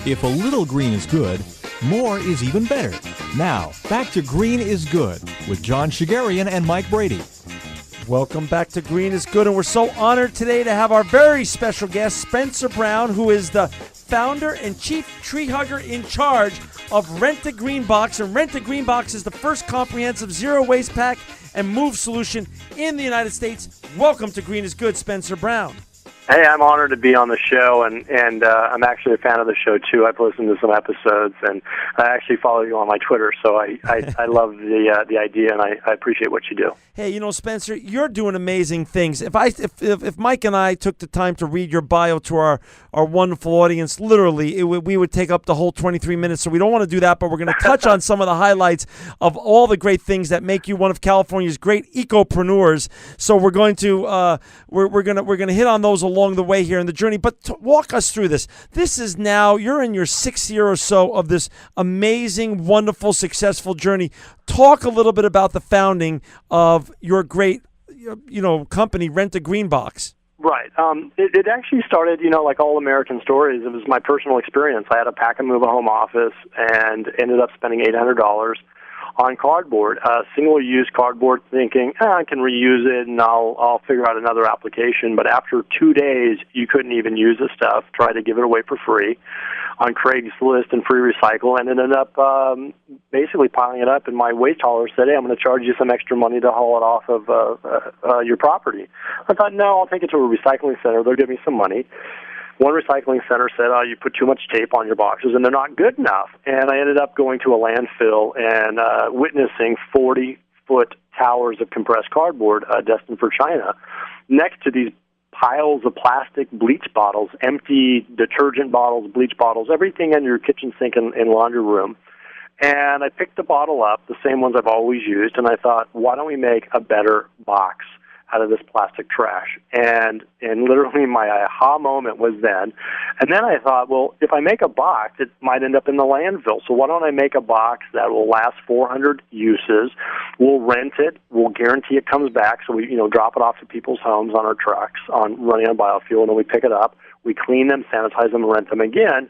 If a little green is good, more is even better. Now, back to Green is Good with John Shigarian and Mike Brady. Welcome back to Green is Good, and we're so honored today to have our very special guest, Spencer Brown, who is the founder and Chief Treehugger in charge of Rent a Green Box. And Rent a Green Box is the first comprehensive zero waste pack and move solution in the United States. Welcome to Green is Good, Spencer Brown. Hey, I'm honored to be on the show, and I'm actually a fan of the show, too. I've listened to some episodes, and I actually follow you on my Twitter, so I love the idea, and I appreciate what you do. Hey, you know, Spencer, you're doing amazing things. If Mike and I took the time to read your bio to our wonderful audience, literally, we would take up the whole 23 minutes, so we don't want to do that, but we're going to touch on some of the highlights of all the great things that make you one of California's great ecopreneurs. So we're going to we're going to hit on those along the way here in the journey, but walk us through this. This is now, you're in your 6th year or so of this amazing, wonderful, successful journey. Talk a little bit about the founding of your great, company, Rent a Green Box. Right. It actually started, like all American stories. It was my personal experience. I had a pack and move a home office and ended up spending $800 on cardboard, single-use cardboard, thinking, I can reuse it and I'll figure out another application. But after 2 days, you couldn't even use the stuff. Tried to give it away for free on Craigslist and free recycle, and ended up basically piling it up. And my waste hauler said, hey, I'm going to charge you some extra money to haul it off of your property. I thought, no, I'll take it to a recycling center. They'll give me some money. One recycling center said, you put too much tape on your boxes and they're not good enough. And I ended up going to a landfill and witnessing 40-foot towers of compressed cardboard destined for China next to these piles of plastic bleach bottles, empty detergent bottles, bleach bottles, everything in your kitchen sink and laundry room. And I picked the bottle up, the same ones I've always used, and I thought, why don't we make a better box out of this plastic trash? And literally my aha moment was then. And then I thought, well, if I make a box, it might end up in the landfill. So why don't I make a box that will last 400 uses? We'll rent it. We'll guarantee it comes back. So we, drop it off to people's homes on our trucks running on biofuel, and then we pick it up. We clean them, sanitize them, and rent them again.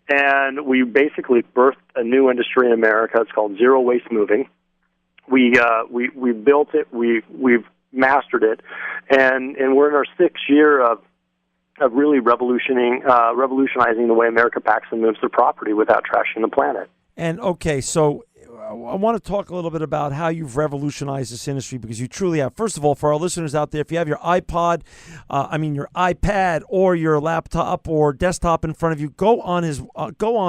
And we basically birthed a new industry in America. It's called zero waste moving. We built it. We've mastered it, and we're in our 6th year of really revolutionizing the way America packs and moves their property without trashing the planet. And okay, so I want to talk a little bit about how you've revolutionized this industry, because you truly have. First of all, for our listeners out there, if you have your iPad, your iPad or your laptop or desktop in front of you, go on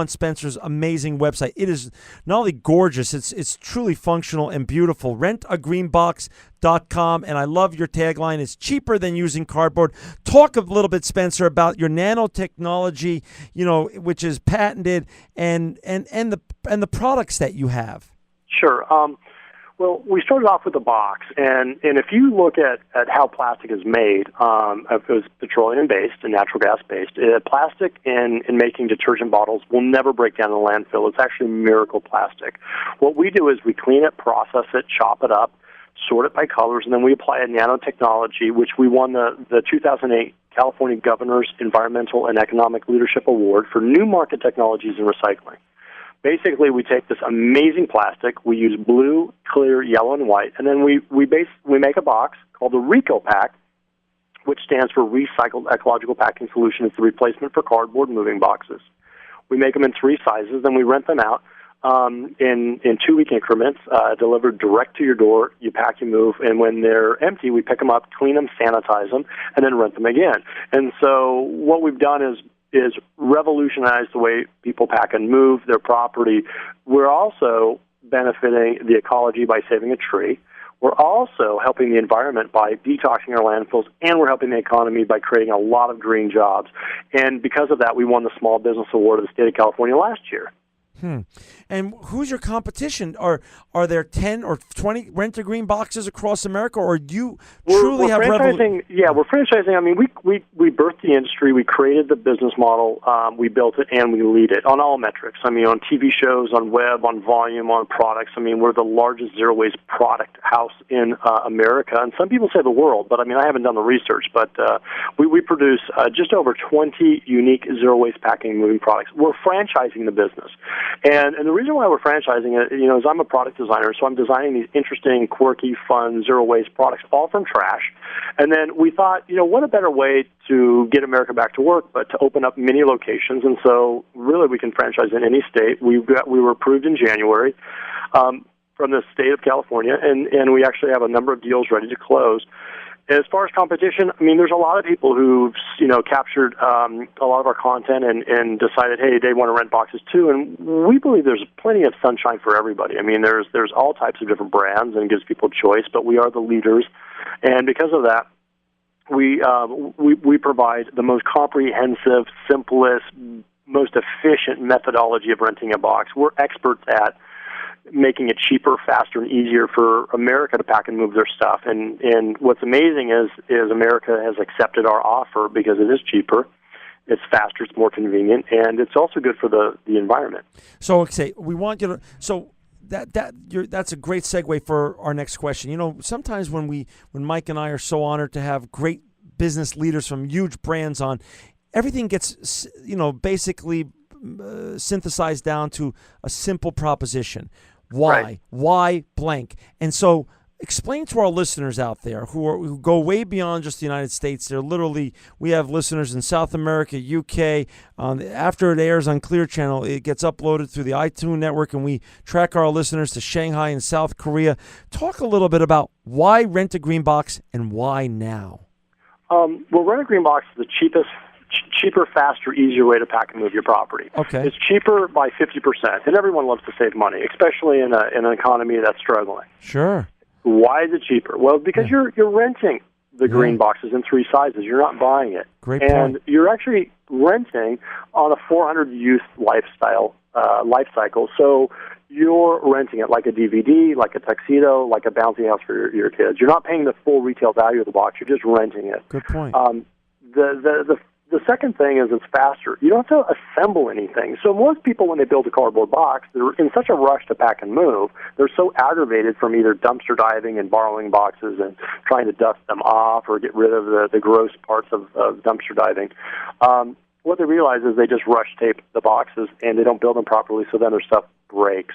Spencer's amazing website. It is not only gorgeous, it's truly functional and beautiful. rentagreenbox.com, and I love your tagline. It's cheaper than using cardboard. Talk a little bit, Spencer, about your nanotechnology, which is patented, and the products that you have. Sure. Well, we started off with a box, and if you look at how plastic is made, if it was petroleum-based and natural gas-based, plastic in making detergent bottles will never break down in a landfill. It's actually miracle plastic. What we do is we clean it, process it, chop it up, sort it by colors, and then we apply a nanotechnology, which we won the 2008 California Governor's Environmental and Economic Leadership Award for new market technologies in recycling. Basically, we take this amazing plastic, we use blue, clear, yellow, and white, and then we make a box called the RECO Pack, which stands for Recycled Ecological Packing Solution. It's the replacement for cardboard moving boxes. We make them in 3 sizes, then we rent them out in 2-week increments, delivered direct to your door. You pack, you move, and when they're empty, we pick them up, clean them, sanitize them, and then rent them again. And so what we've done is revolutionize the way people pack and move their property. We're also benefiting the ecology by saving a tree. We're also helping the environment by detoxing our landfills, and we're helping the economy by creating a lot of green jobs. And because of that, we won the Small Business Award of the state of California last year. And who's your competition? Are there 10 or 20 Rent-A-Green boxes across America, or do you truly have franchising? Yeah, we're franchising. I mean, we birthed the industry. We created the business model. We built it, and we lead it on all metrics. I mean, on TV shows, on web, on volume, on products. I mean, we're the largest zero-waste product house in America. And some people say the world, but I mean, I haven't done the research. But we produce just over 20 unique zero-waste packing and moving products. We're franchising the business. And the reason why we're franchising it, is I'm a product designer, so I'm designing these interesting, quirky, fun, zero-waste products, all from trash. And then we thought, what a better way to get America back to work, but to open up many locations. And so really we can franchise in any state. We were approved in January from the state of California, and we actually have a number of deals ready to close. As far as competition, I mean, there's a lot of people who've, captured a lot of our content and decided, hey, they want to rent boxes too. And we believe there's plenty of sunshine for everybody. I mean, there's all types of different brands, and it gives people choice, but we are the leaders. And because of that, we provide the most comprehensive, simplest, most efficient methodology of renting a box. We're experts at making it cheaper, faster, and easier for America to pack and move their stuff. And what's amazing is America has accepted our offer because it is cheaper, it's faster, it's more convenient, and it's also good for the environment. So, okay, we want you to. So that's a great segue for our next question. Sometimes when Mike and I are so honored to have great business leaders from huge brands on, everything gets basically synthesized down to a simple proposition. Why? Right. Why blank? And so explain to our listeners out there who go way beyond just the United States. They're literally, we have listeners in South America, UK. After it airs on Clear Channel, it gets uploaded through the iTunes network, and we track our listeners to Shanghai and South Korea. Talk a little bit about why rent a green box and why now. Well, rent a green box is the cheaper, faster, easier way to pack and move your property. Okay. It's cheaper by 50%, and everyone loves to save money, especially in an economy that's struggling. Sure. Why is it cheaper? Well, because you're renting the green boxes in 3 sizes. You're not buying it. Great and point. You're actually renting on a 400-use life cycle. So you're renting it like a DVD, like a tuxedo, like a bouncy house for your kids. You're not paying the full retail value of the box. You're just renting it. Good point. The second thing is it's faster. You don't have to assemble anything. So most people, when they build a cardboard box, they're in such a rush to pack and move. They're so aggravated from either dumpster diving and borrowing boxes and trying to dust them off or get rid of the gross parts of dumpster diving. What they realize is they just rush tape the boxes and they don't build them properly, so then their stuff breaks.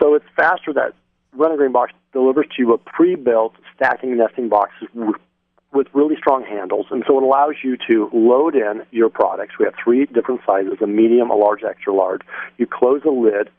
So it's faster that Rent-A-Green box delivers to you a pre-built stacking nesting boxes with really strong handles, and so it allows you to load in your products. We have 3 different sizes, a medium, a large, extra large. You close the lid,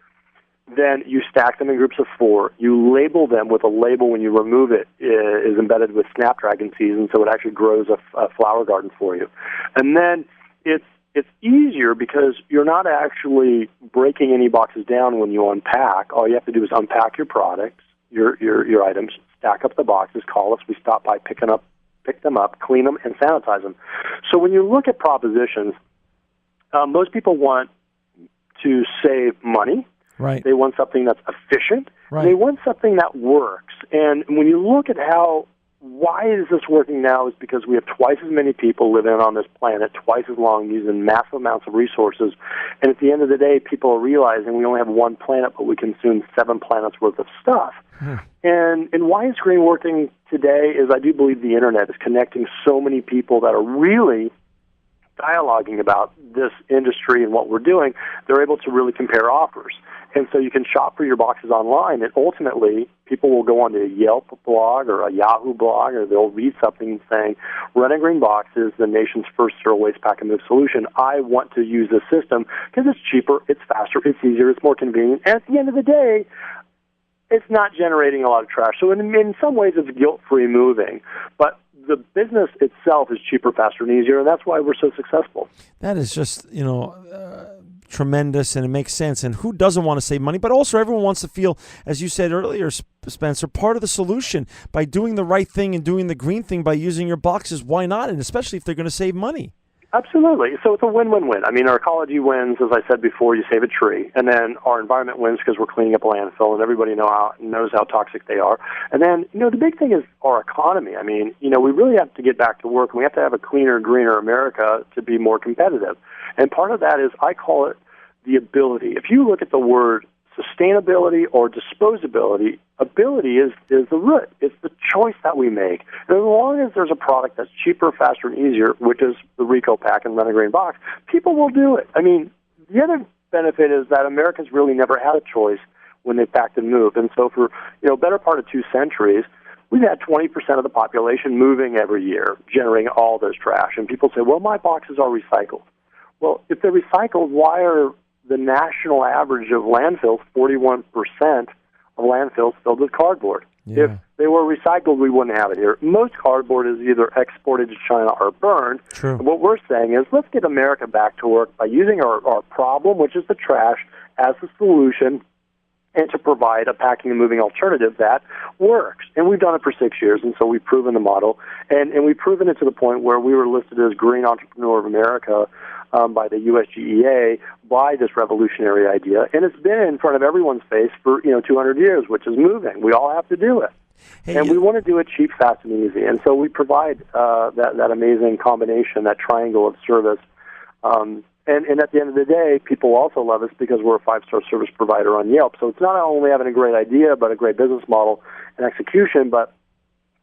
then you stack them in groups of 4. You label them with a label when you remove it is embedded with Snapdragon seeds, so it actually grows a flower garden for you. And then it's easier because you're not actually breaking any boxes down when you unpack. All you have to do is unpack your products, your items, stack up the boxes, call us. We stop by, pick them up, clean them, and sanitize them. So when you look at propositions, most people want to save money. Right. They want something that's efficient. Right. They want something that works. And when you look at why is this working now is because we have twice as many people living on this planet, twice as long, using massive amounts of resources. And at the end of the day, people are realizing we only have 1 planet, but we consume 7 planets worth of stuff. And why is green working today is I do believe the Internet is connecting so many people that are really dialoguing about this industry and what we're doing. They're able to really compare offers. And so you can shop for your boxes online, and ultimately people will go on to a Yelp blog or a Yahoo blog, or they'll read something saying, Rent-A-Green box is the nation's first zero-waste pack-and-move solution. I want to use this system because it's cheaper, it's faster, it's easier, it's more convenient, and at the end of the day, it's not generating a lot of trash. So in some ways, it's guilt-free moving. But the business itself is cheaper, faster, and easier, and that's why we're so successful. That is just, tremendous, and it makes sense. And who doesn't want to save money? But also everyone wants to feel, as you said earlier, Spencer, part of the solution by doing the right thing and doing the green thing by using your boxes. Why not? And especially if they're going to save money. Absolutely. So it's a win-win-win. I mean, our ecology wins, as I said before, you save a tree, and then our environment wins because we're cleaning up a landfill, and everybody knows how toxic they are. And then, the big thing is our economy. I mean, we really have to get back to work, and we have to have a cleaner, greener America to be more competitive. And part of that is, I call it the ability. If you look at the word sustainability or disposability, ability is the root. It's the choice that we make. And as long as there's a product that's cheaper, faster, and easier, which is the Rico Pack and Rent a Green Box, people will do it. I mean, the other benefit is that Americans really never had a choice when they packed and moved. And so for, better part of 2 centuries, we've had 20% of the population moving every year, generating all this trash. And people say, well, my boxes are recycled. Well, if they're recycled, why are the national average of landfills, 41% of landfills filled with cardboard? Yeah. If they were recycled, we wouldn't have it here. Most cardboard is either exported to China or burned. True. And what we're saying is, let's get America back to work by using our problem, which is the trash, as the solution, and to provide a packing and moving alternative that works. And we've done it for 6 years, and so we've proven the model. And we've proven it to the point where we were listed as Green Entrepreneur of America by the USGEA by this revolutionary idea. And it's been in front of everyone's face for 200 years, which is moving. We all have to do it. Hey, and we want to do it cheap, fast, and easy. And so we provide that amazing combination, that triangle of service. And at the end of the day, people also love us because we're a 5-star service provider on Yelp. So it's not only having a great idea, but a great business model and execution, but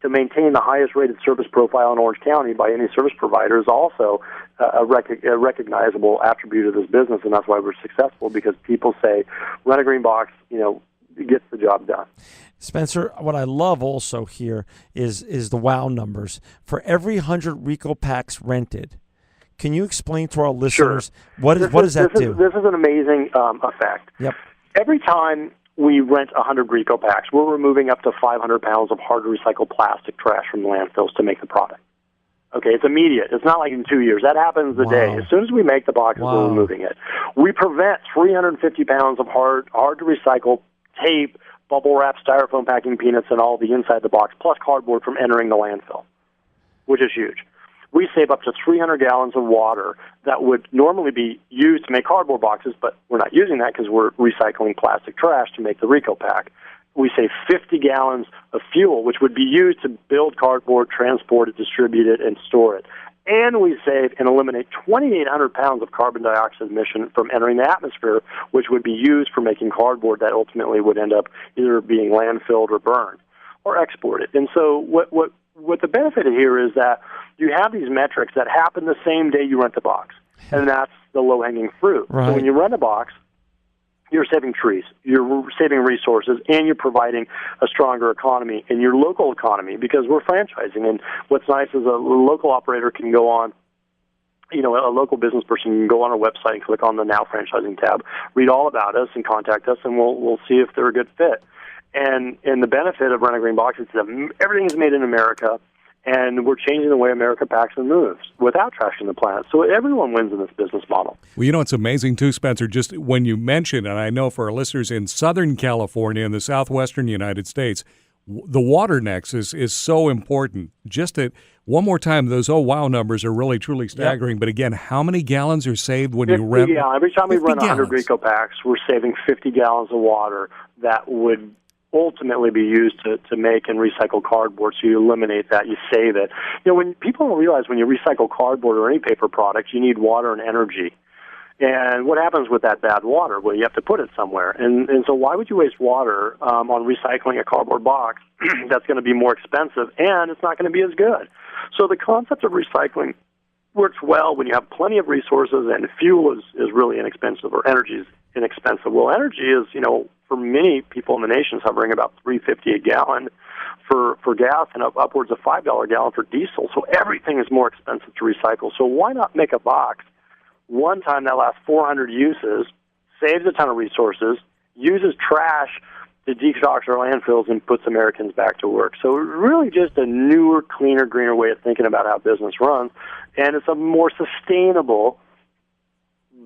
to maintain the highest rated service profile in Orange County by any service provider is also a recognizable attribute of this business, and that's why we're successful, because people say, Rent a Green Box, gets the job done. Spencer, what I love also here is the wow numbers. For every 100 Rico Packs rented, can you explain to our listeners what does that do? This is an amazing effect. Yep. Every time we rent 100 Rico Packs, we're removing up to 500 pounds of hard-to-recycle plastic trash from landfills to make the product. Okay, it's immediate. It's not like in 2 years. That happens the day. As soon as we make the boxes, we're removing it. We prevent 350 pounds of hard-to-recycle tape, bubble wrap, styrofoam packing peanuts, and all the inside the box, plus cardboard from entering the landfill, which is huge. We save up to 300 gallons of water that would normally be used to make cardboard boxes, but we're not using that because we're recycling plastic trash to make the Rico Pack. We save 50 gallons of fuel, which would be used to build cardboard, transport it, distribute it, and store it. And we save and eliminate 2,800 pounds of carbon dioxide emission from entering the atmosphere, which would be used for making cardboard that ultimately would end up either being landfilled or burned or exported. And so what the benefit here is that you have these metrics that happen the same day you rent the box, and that's the low-hanging fruit. Right. So when you rent a box, you're saving trees, you're saving resources, and you're providing a stronger economy in your local economy because we're franchising. And what's nice is a local operator can go on, a local business person can go on our website and click on the Now Franchising tab, read all about us, and contact us, and we'll see if they're a good fit. And the benefit of Rent a Green Box is that everything is made in America, and we're changing the way America packs and moves without trashing the planet. So everyone wins in this business model. Well, it's amazing, too, Spencer, just when you mention, and I know for our listeners in Southern California and the southwestern United States, the water nexus is so important. Just one more time, those wow numbers are really, truly staggering. Yep. But again, how many gallons are saved when you rent? Yeah, every time we run 100 gallons. Rico Packs, we're saving 50 gallons of water that would ultimately be used to make and recycle cardboard. So you eliminate that, you save it. When people don't realize when you recycle cardboard or any paper product, you need water and energy. And what happens with that bad water? Well, you have to put it somewhere. And so why would you waste water on recycling a cardboard box that's going to be more expensive and it's not going to be as good? So the concept of recycling works well when you have plenty of resources and fuel is really inexpensive, or energy is inexpensive. Well, energy is, for many people in the nation, is hovering about $3.50 a gallon for gas and upwards of $5 a gallon for diesel. So everything is more expensive to recycle. So why not make a box one time that lasts 400 uses, saves a ton of resources, uses trash to detox our landfills, and puts Americans back to work? So really just a newer, cleaner, greener way of thinking about how business runs. And it's a more sustainable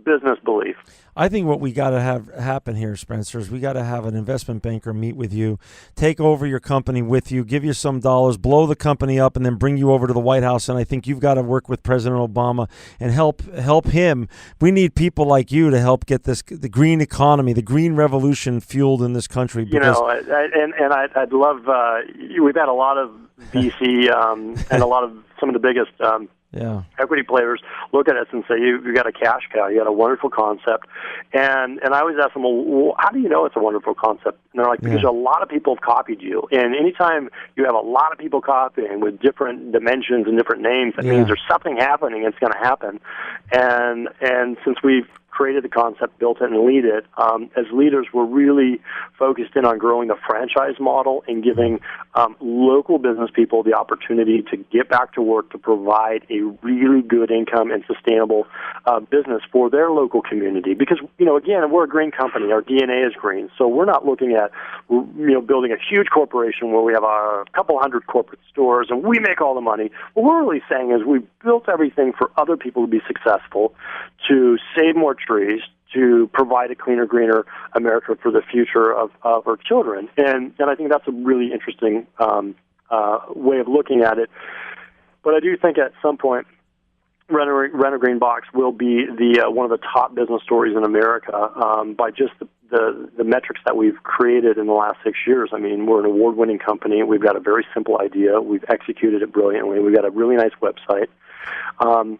business belief. I think what we got to have happen here, Spencer, is we got to have an investment banker meet with you, take over your company with you, give you some dollars, blow the company up, and then bring you over to the White House. And I think you've got to work with President Obama and help him. We need people like you to help get the green economy, the green revolution fueled in this country. Because, I'd love. We've had a lot of VC and a lot of some of the biggest. Equity players look at us and say, you got a cash cow, you got a wonderful concept. And I always ask them, well, how do you know it's a wonderful concept? And they're like, because a lot of people have copied you. And anytime you have a lot of people copying with different dimensions and different names, that means there's something happening, it's going to happen. And since we've created the concept, built it, and lead it, as leaders, we're really focused in on growing the franchise model and giving local business people the opportunity to get back to work to provide a really good income and sustainable business for their local community. Because, again, we're a green company. Our DNA is green. So we're not looking at, building a huge corporation where we have a couple hundred corporate stores and we make all the money. What we're really saying is we've built everything for other people to be successful, to save more trees, to provide a cleaner, greener America for the future of our children. And I think that's a really interesting way of looking at it. But I do think at some point, Rent a Green Box will be the one of the top business stories in America by just the metrics that we've created in the last 6 years. I mean, we're an award-winning company. We've got a very simple idea. We've executed it brilliantly. We've got a really nice website.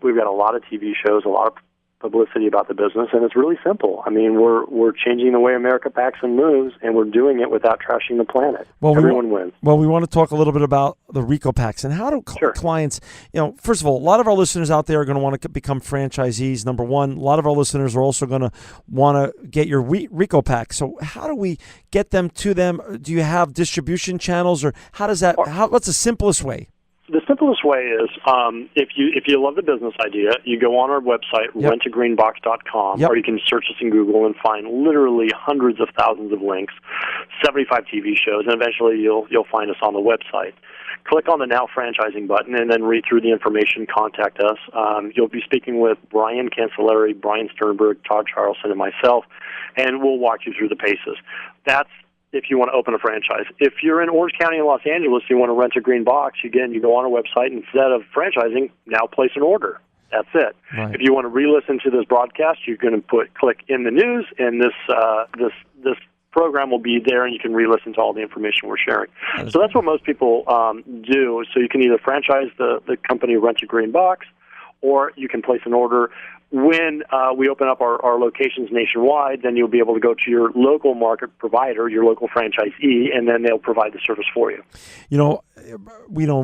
We've got a lot of TV shows, a lot of publicity about the business, and it's really simple. I mean, we're changing the way America packs and moves, and we're doing it without trashing the planet. Everyone wins. Well, we want to talk a little bit about the Rico packs and how do clients, first of all, a lot of our listeners out there are going to want to become franchisees. Number one, a lot of our listeners are also going to want to get your Rico pack. So how do we get them to them? Do you have distribution channels, or how does that? What's the simplest way? The simplest way is if you love the business idea, you go on our website, rentagreenbox.com, or you can search us in Google and find literally hundreds of thousands of links, 75 TV shows, and eventually you'll find us on the website. Click on the Now Franchising button and then read through the information, contact us. You'll be speaking with Brian Cancelleri, Brian Sternberg, Todd Charlson, and myself, and we'll walk you through the paces. That's if you want to open a franchise. If you're in Orange County and Los Angeles and you want to rent a green box, again, you go on our website, and instead of franchising, now place an order. That's it. Right. If you want to re-listen to this broadcast, you're going to click in the news, and this program will be there, and you can re-listen to all the information we're sharing. So that's what most people do. So you can either franchise the company Rent a Green Box, or you can place an order. When we open up our locations nationwide, then you'll be able to go to your local market provider, your local franchisee, and then they'll provide the service for you.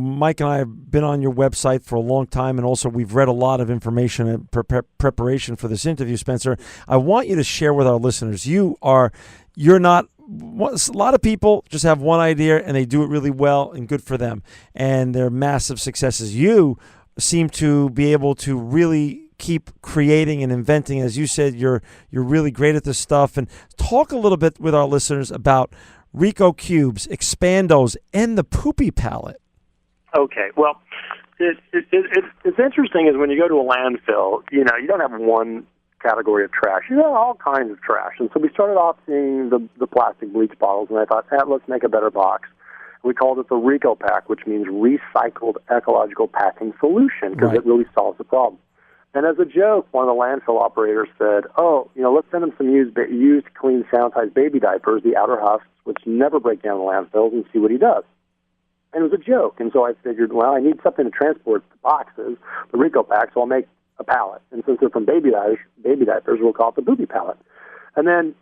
Mike and I have been on your website for a long time, and also we've read a lot of information in preparation for this interview, Spencer. I want you to share with our listeners. You're not. A lot of people just have one idea and they do it really well and good for them, and they're massive successes. You seem to be able to really keep creating and inventing. As you said, you're really great at this stuff. And talk a little bit with our listeners about Rico Cubes, Expandos, and the Poopy Pallet. Okay, well, it's interesting is when you go to a landfill, you don't have one category of trash. You have all kinds of trash. And so we started off seeing the plastic bleach bottles, and I thought, let's make a better box. We called it the Rico Pack, which means Recycled Ecological Packing Solution, because it really solves the problem. And as a joke, one of the landfill operators said, let's send them some used clean sanitized baby diapers, the outer husks, which never break down in landfills, and see what he does. And it was a joke. And so I figured, I need something to transport the boxes, the Rico Pack, so I'll make a pallet. And since they're from baby diapers, we'll call it the Poopy Pallet. And then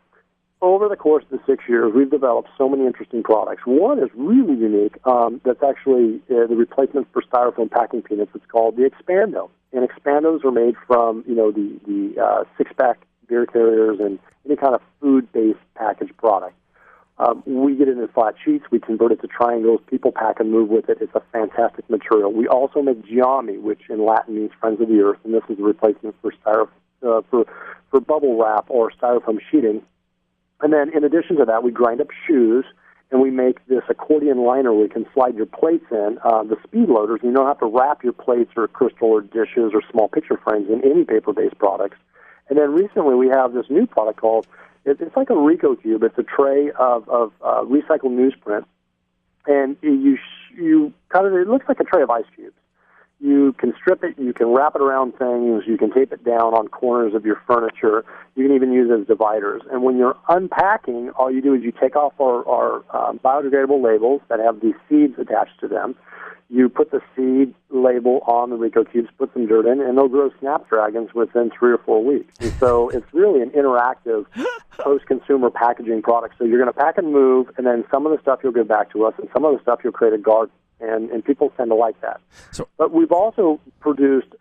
over the course of the 6 years, we've developed so many interesting products. One is really unique. That's actually the replacement for styrofoam packing peanuts. It's called the Expando. And Expandos are made from, the six-pack beer carriers and any kind of food-based packaged product. We get it in flat sheets. We convert it to triangles. People pack and move with it. It's a fantastic material. We also make Giami, which in Latin means friends of the earth, and this is a replacement for for bubble wrap or styrofoam sheeting. And then in addition to that, we grind up shoes, and we make this accordion liner where you can slide your plates in, the speed loaders, and you don't have to wrap your plates or crystal or dishes or small picture frames in any paper-based products. And then recently we have this new product called, it's like a Rico Cube. It's a tray of recycled newsprint. And you cut it, it looks like a tray of ice cubes. You can strip it, you can wrap it around things, you can tape it down on corners of your furniture. You can even use it as dividers. And when you're unpacking, all you do is you take off our biodegradable labels that have these seeds attached to them. You put the seed label on the Rico Cubes, put some dirt in, and they'll grow snapdragons within 3 or 4 weeks. And so it's really an interactive post-consumer packaging product. So you're going to pack and move, and then some of the stuff you'll give back to us, and some of the stuff you'll create a garden. And people tend to like that. But we've also produced,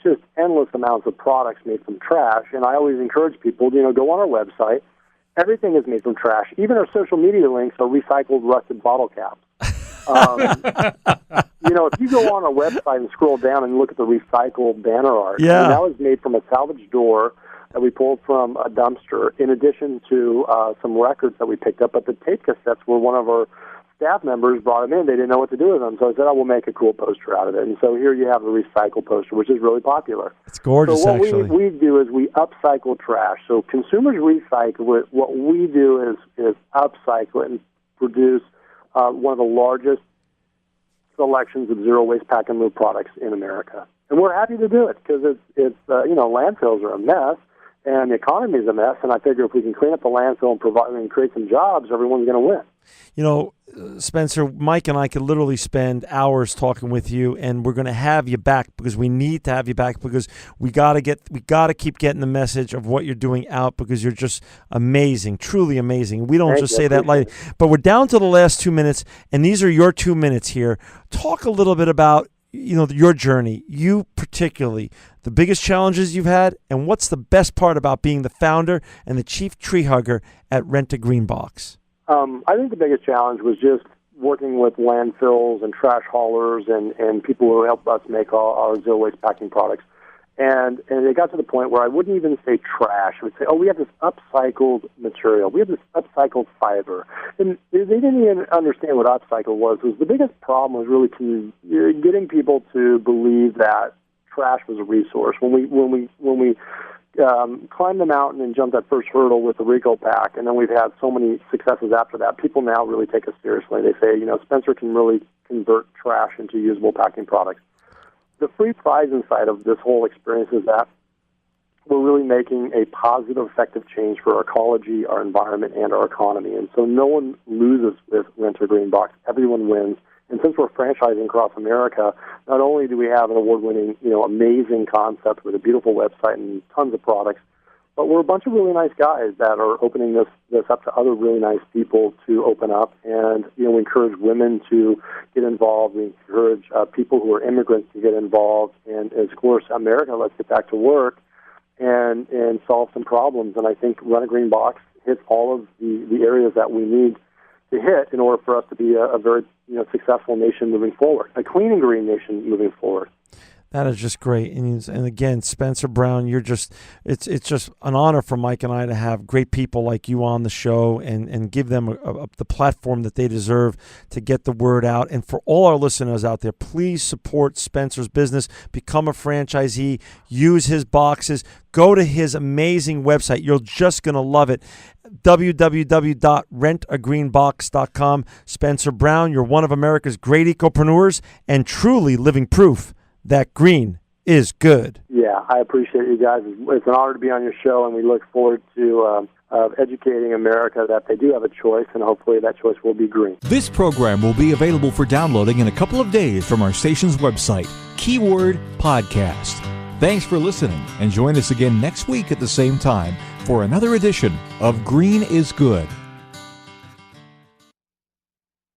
just endless amounts of products made from trash. And I always encourage people, go on our website. Everything is made from trash. Even our social media links are recycled rusted bottle caps. If you go on our website and scroll down and look at the recycled banner art, that was made from a salvage door that we pulled from a dumpster, in addition to some records that we picked up. But the tape cassettes were one of our staff members brought them in. They didn't know what to do with them. So I said, we'll make a cool poster out of it. And so here you have a recycle poster, which is really popular. It's gorgeous, so what actually. we do is we upcycle trash. So consumers recycle it. What we do is upcycle it and produce one of the largest selections of zero-waste pack-and-move products in America. And we're happy to do it because landfills are a mess. And the economy is a mess, and I figure if we can clean up the landfill and create some jobs, everyone's going to win. Spencer, Mike and I could literally spend hours talking with you, and we're going to have you back because we need to have you back because we got to keep getting the message of what you're doing out because you're just amazing, truly amazing. We don't just say that lightly, but we're down to the last 2 minutes, and these are your 2 minutes here. Talk a little bit about your journey, you particularly, the biggest challenges you've had, and what's the best part about being the founder and the chief tree hugger at Rent a Green Box? I think the biggest challenge was just working with landfills and trash haulers and people who help us make our zero-waste packing products. And it got to the point where I wouldn't even say trash. I would say, we have this upcycled material. We have this upcycled fiber. And they didn't even understand what upcycle was. The biggest problem was really getting people to believe that trash was a resource. When we climbed the mountain and jumped that first hurdle with the Rico pack, and then we've had so many successes after that, people now really take us seriously. They say, Spencer can really convert trash into usable packing products. The free prize inside of this whole experience is that we're really making a positive, effective change for our ecology, our environment, and our economy. And so no one loses with Rent a Green Box. Everyone wins. And since we're franchising across America, not only do we have an award-winning, amazing concept with a beautiful website and tons of products, but we're a bunch of really nice guys that are opening this up to other really nice people to open up. And, we encourage women to get involved. We encourage people who are immigrants to get involved. And, of course, America, let's get back to work and solve some problems. And I think Rent a Green Box hits all of the areas that we need to hit in order for us to be a very successful nation moving forward, a clean and green nation moving forward. That is just great. And again, Spencer Brown, it's just an honor for Mike and I to have great people like you on the show and give them the platform that they deserve to get the word out. And for all our listeners out there, please support Spencer's business. Become a franchisee. Use his boxes. Go to his amazing website. You're just going to love it. www.rentagreenbox.com. Spencer Brown, you're one of America's great ecopreneurs and truly living proof that green is good. Yeah, I appreciate you guys. It's an honor to be on your show, and we look forward to educating America that they do have a choice, and hopefully that choice will be green. This program will be available for downloading in a couple of days from our station's website, keyword podcast. Thanks for listening, and join us again next week at the same time for another edition of Green is Good.